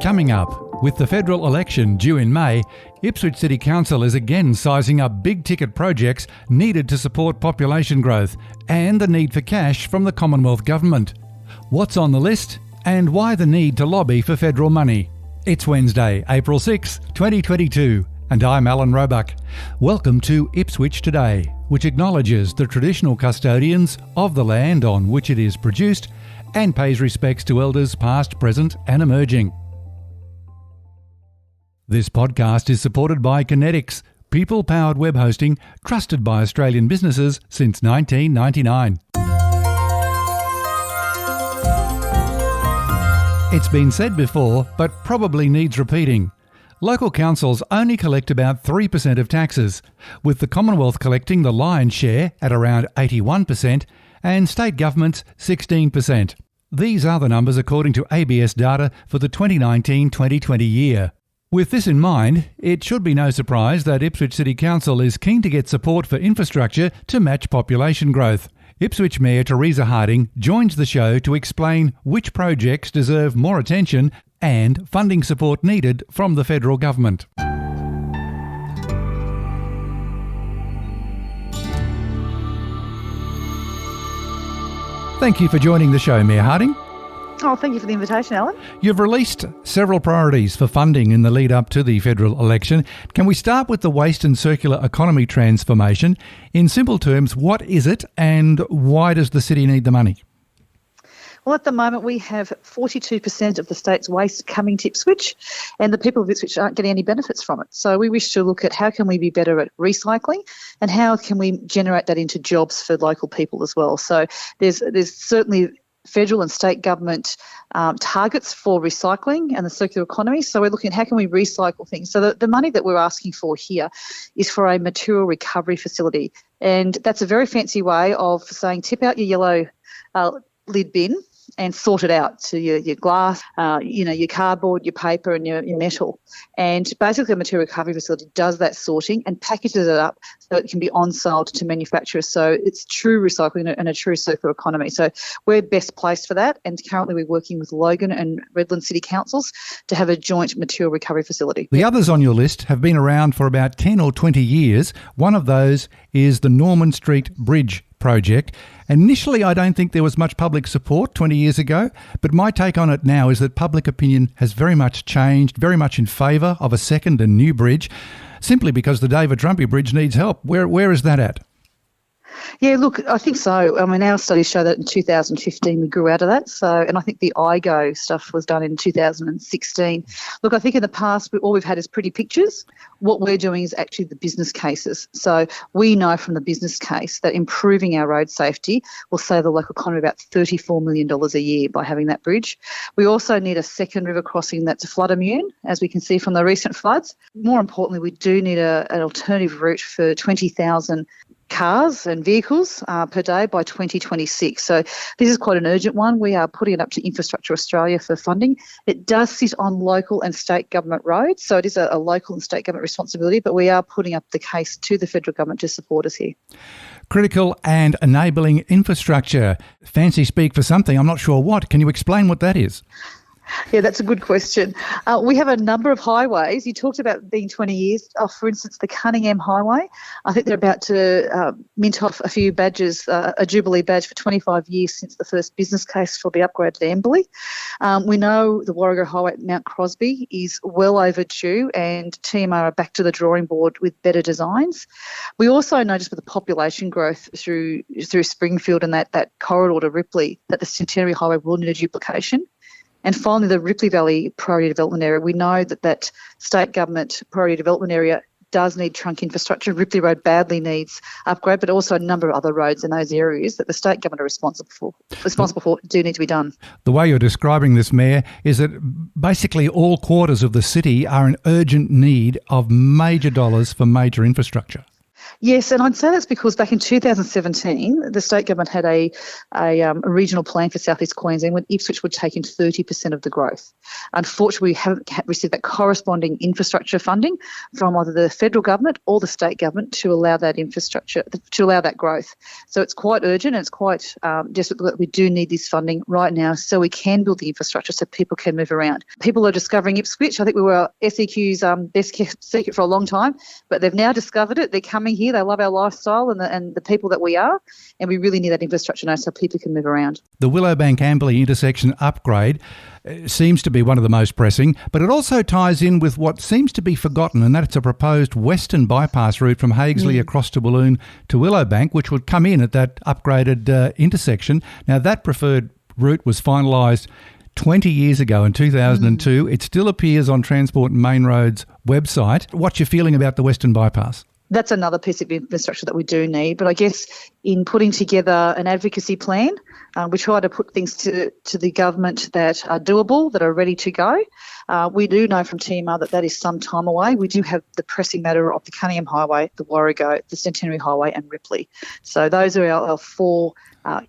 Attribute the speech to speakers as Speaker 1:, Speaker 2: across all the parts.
Speaker 1: Coming up, with the federal election due in May, Ipswich City Council is again sizing up big-ticket projects needed to support population growth and the need for cash from the Commonwealth Government. What's on the list and why the need to lobby for federal money? It's Wednesday, April 6, 2022, and I'm Alan Roebuck. Welcome to Ipswich Today, which acknowledges the traditional custodians of the land on which it is produced and pays respects to elders past, present and emerging. This podcast is supported by Kinetics, people-powered web hosting trusted by Australian businesses since 1999. It's been said before, but probably needs repeating. Local councils only collect about 3% of taxes, with the Commonwealth collecting the lion's share at around 81% and state governments 16%. These are the numbers according to ABS data for the 2019-2020 year. With this in mind, it should be no surprise that Ipswich City Council is keen to get support for infrastructure to match population growth. Ipswich Mayor Teresa Harding joins the show to explain which projects deserve more attention and funding support needed from the federal government. Thank you for joining the show, Mayor Harding.
Speaker 2: Oh, thank you for the invitation, Alan.
Speaker 1: You've released several priorities for funding in the lead up to the federal election. Can we start with the waste and circular economy transformation? In simple terms, what is it and why does the city need the money?
Speaker 2: Well, at the moment we have 42% of the state's waste coming to Ipswich, and the people of Ipswich aren't getting any benefits from it. So we wish to look at how can we be better at recycling and how can we generate that into jobs for local people as well. So there's certainly federal and state government targets for recycling and the circular economy. So we're looking at how can we recycle things. So the money that we're asking for here is for a material recovery facility. And that's a very fancy way of saying tip out your yellow lid bin and sort it out to your glass, your cardboard, your paper and your metal. And basically a material recovery facility does that sorting and packages it up so it can be on-sold to manufacturers. So it's true recycling and a true circular economy. So we're best placed for that, and currently we're working with Logan and Redland City Councils to have a joint material recovery facility.
Speaker 1: The others on your list have been around for about 10 or 20 years. One of those is the Norman Street Bridge project. Initially, I don't think there was much public support 20 years ago, but my take on it now is that public opinion has very much changed, very much in favour of a second and new bridge, simply because the David Trumpy Bridge needs help. Where is that at?
Speaker 2: Yeah, look, I think so. I mean, our studies show that in 2015 we grew out of that. So, and I think the IGO stuff was done in 2016. Look, I think in the past all we've had is pretty pictures. What we're doing is actually the business cases. So we know from the business case that improving our road safety will save the local economy about $34 million a year by having that bridge. We also need a second river crossing that's flood immune, as we can see from the recent floods. More importantly, we do need an alternative route for 20,000 cars and vehicles per day by 2026. So this is quite an urgent one. We are putting it up to Infrastructure Australia for funding. It does sit on local and state government roads, so it is a local and state government responsibility, but we are putting up the case to the federal government to support us here.
Speaker 1: Critical and enabling infrastructure. Fancy speak for something, I'm not sure what. Can you explain what that is?
Speaker 2: Yeah, that's a good question. We have a number of highways. You talked about being 20 years. For instance, the Cunningham Highway, I think they're about to mint off a few badges, a Jubilee badge for 25 years since the first business case for the upgrade to Amberley. We know the Warrego Highway at Mount Crosby is well overdue, and TMR are back to the drawing board with better designs. We also know just with the population growth through Springfield and that corridor to Ripley that the Centenary Highway will need a duplication. And finally, the Ripley Valley Priority Development Area. We know that state government priority development area does need trunk infrastructure. Ripley Road badly needs upgrade, but also a number of other roads in those areas that the state government are responsible for do need to be done.
Speaker 1: The way you're describing this, Mayor, is that basically all quarters of the city are in urgent need of major dollars for major infrastructure.
Speaker 2: Yes, and I'd say that's because back in 2017, the state government had a regional plan for South East Queensland when Ipswich would take in 30% of the growth. Unfortunately, we haven't received that corresponding infrastructure funding from either the federal government or the state government to allow that infrastructure, to allow that growth. So it's quite urgent and it's quite desperate that we do need this funding right now so we can build the infrastructure so people can move around. People are discovering Ipswich. I think we were SEQ's best kept secret for a long time, but they've now discovered it. They're coming here. They love our lifestyle and the people that we are, and we really need that infrastructure now so people can move around.
Speaker 1: The Willowbank-Amberley intersection upgrade seems to be one of the most pressing, but it also ties in with what seems to be forgotten, and that's a proposed western bypass route from Hagesley across to Walloon to Willowbank, which would come in at that upgraded intersection. Now, that preferred route was finalised 20 years ago in 2002. It still appears on Transport and Main Road's website. What's your feeling about the western bypass?
Speaker 2: That's another piece of infrastructure that we do need. But I guess in putting together an advocacy plan, we try to put things to the government that are doable, that are ready to go. We do know from TMR that is some time away. We do have the pressing matter of the Cunningham Highway, the Warrego, the Centenary Highway and Ripley. So those are our four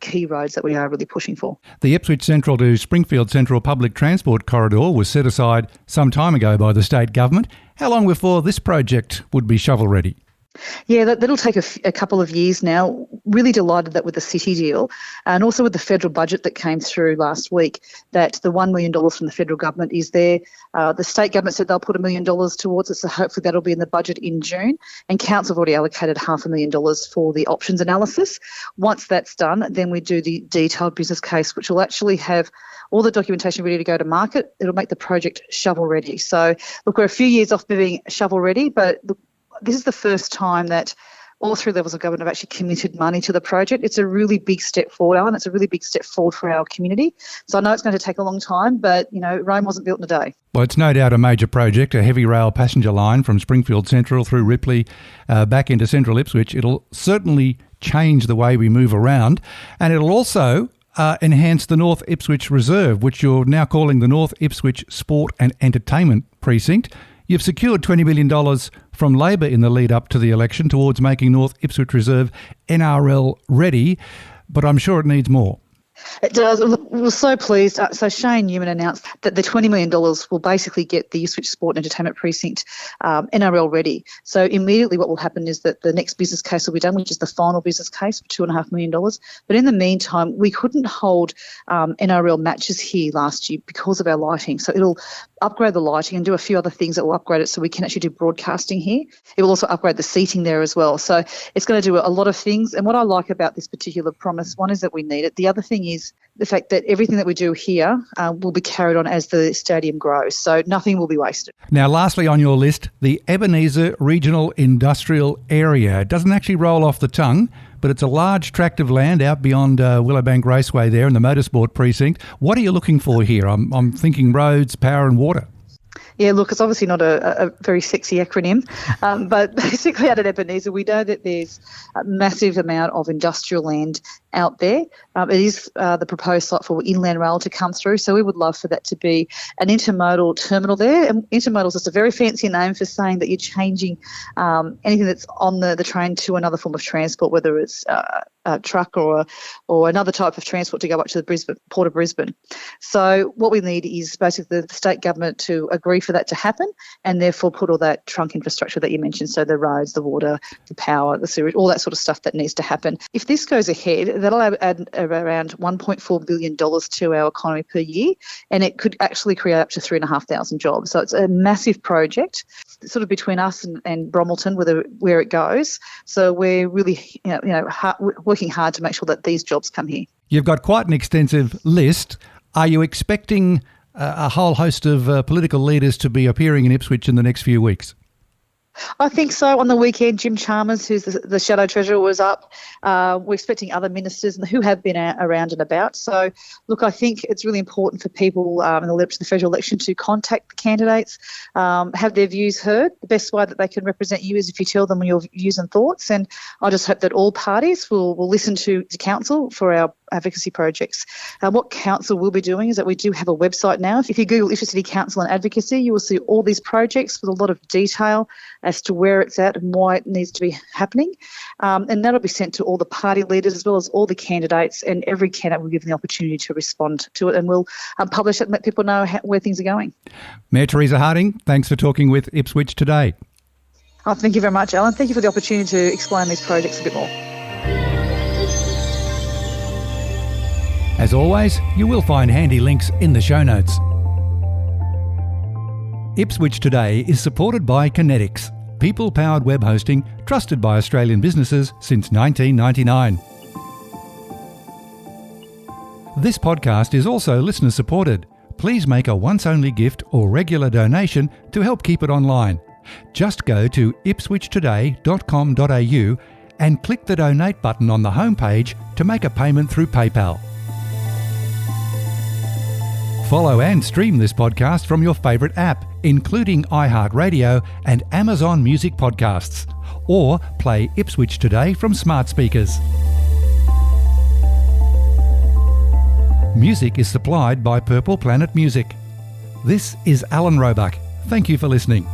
Speaker 2: key roads that we are really pushing for. The
Speaker 1: Ipswich Central to Springfield Central public transport corridor was set aside some time ago by the state government. How long before this project would be shovel ready?
Speaker 2: Yeah, that'll take a couple of years now. Really delighted that with the city deal and also with the federal budget that came through last week, that the $1 million from the federal government is there. The state government said they'll put $1 million towards it, so hopefully that'll be in the budget in June. And council have already allocated $500,000 for the options analysis. Once that's done, then we do the detailed business case, which will actually have all the documentation ready to go to market. It'll make the project shovel ready. So, look, we're a few years off being shovel ready, but this is the first time that all three levels of government have actually committed money to the project. It's a really big step forward, Alan. It's a really big step forward for our community. So I know it's going to take a long time, but, Rome wasn't built in a day.
Speaker 1: Well, it's no doubt a major project, a heavy rail passenger line from Springfield Central through Ripley back into central Ipswich. It'll certainly change the way we move around, and it'll also enhance the North Ipswich Reserve, which you're now calling the North Ipswich Sport and Entertainment Precinct. You've secured $20 million from Labor in the lead up to the election towards making North Ipswich Reserve NRL ready, but I'm sure it needs more.
Speaker 2: It does. We're so pleased. So Shayne Neumann announced that the $20 million will basically get the Ipswich Sport and Entertainment Precinct NRL ready. So immediately what will happen is that the next business case will be done, which is the final business case for $2.5 million. But in the meantime, we couldn't hold NRL matches here last year because of our lighting. So it'll upgrade the lighting and do a few other things that will upgrade it so we can actually do broadcasting here. It will also upgrade the seating there as well. So it's going to do a lot of things. And what I like about this particular promise, one is that we need it. The other thing is the fact that everything that we do here will be carried on as the stadium grows. So nothing will be wasted. Now,
Speaker 1: lastly on your list, the Ebenezer Regional Industrial Area. It doesn't actually roll off the tongue, but it's a large tract of land out beyond Willowbank Raceway there in the motorsport precinct. What are you looking for here? I'm thinking roads, power and water.
Speaker 2: Yeah, look, it's obviously not a very sexy acronym, but basically out at Ebenezer, we know that there's a massive amount of industrial land out there. It is the proposed site for inland rail to come through, so we would love for that to be an intermodal terminal there. And intermodal is just a very fancy name for saying that you're changing anything that's on the train to another form of transport, whether it's a truck or another type of transport to go up to the Port of Brisbane. So what we need is basically the state government to agree for that to happen and therefore put all that trunk infrastructure that you mentioned, so the roads, the water, the power, the sewage, all that sort of stuff that needs to happen. If this goes ahead, that'll add around $1.4 billion to our economy per year, and it could actually create up to 3,500 jobs. So it's a massive project, sort of between us and Bromilton, where it goes. So we're really working hard to make sure that these jobs come here.
Speaker 1: You've got quite an extensive list. Are you expecting a whole host of political leaders to be appearing in Ipswich in the next few weeks?
Speaker 2: I think so. On the weekend, Jim Chalmers, who's the Shadow Treasurer, was up. We're expecting other ministers who have been around and about. So, look, I think it's really important for people in the lead up to the federal election to contact the candidates, have their views heard. The best way that they can represent you is if you tell them your views and thoughts. And I just hope that all parties will listen to council for our advocacy projects. What council will be doing is that we do have a website now. If you Google Ipswich City Council and advocacy, you will see all these projects with a lot of detail as to where it's at and why it needs to be happening. And that'll be sent to all the party leaders as well as all the candidates, and every candidate will give them the opportunity to respond to it, and we'll publish it and let people know where things are going.
Speaker 1: Mayor Teresa Harding, thanks for talking with Ipswich Today.
Speaker 2: Oh, thank you very much, Alan. Thank you for the opportunity to explain these projects a bit more.
Speaker 1: As always, you will find handy links in the show notes. Ipswich Today is supported by Kinetics, people-powered web hosting trusted by Australian businesses since 1999. This podcast is also listener-supported. Please make a once-only gift or regular donation to help keep it online. Just go to ipswichtoday.com.au and click the donate button on the homepage to make a payment through PayPal. Follow and stream this podcast from your favourite app, including iHeartRadio and Amazon Music Podcasts, or play Ipswich Today from smart speakers. Music is supplied by Purple Planet Music. This is Alan Roebuck. Thank you for listening.